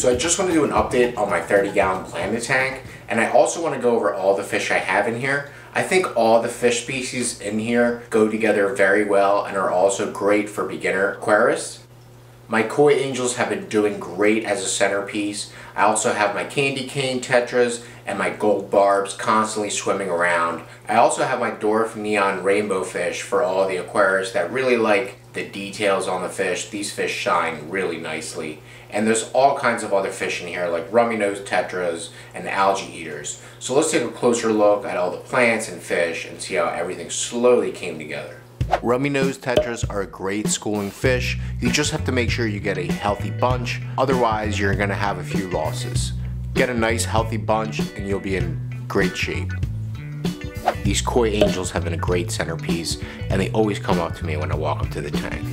So I just want to do an update on my 30-gallon Planet tank, and I also want to go over all the fish I have in here. I think all the fish species in here go together very well and are also great for beginner aquarists. My koi angels have been doing great as a centerpiece. I also have my candy cane tetras and my gold barbs constantly swimming around. I also have my dwarf neon rainbow fish for all the aquarists that really like the details on the fish. These fish shine really nicely. And there's all kinds of other fish in here like rummy nose tetras and algae eaters. So let's take a closer look at all the plants and fish and see how everything slowly came together. Rummy nose tetras are a great schooling fish. You just have to make sure you get a healthy bunch, otherwise you're going to have a few losses. Get a nice healthy bunch and you'll be in great shape. These koi angels have been a great centerpiece and they always come up to me when I walk up to the tank.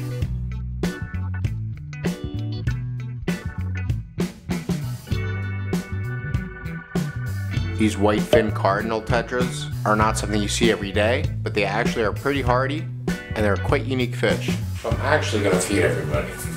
These whitefin cardinal tetras are not something you see every day, but they actually are pretty hardy and they're quite unique fish. So I'm actually going to feed everybody.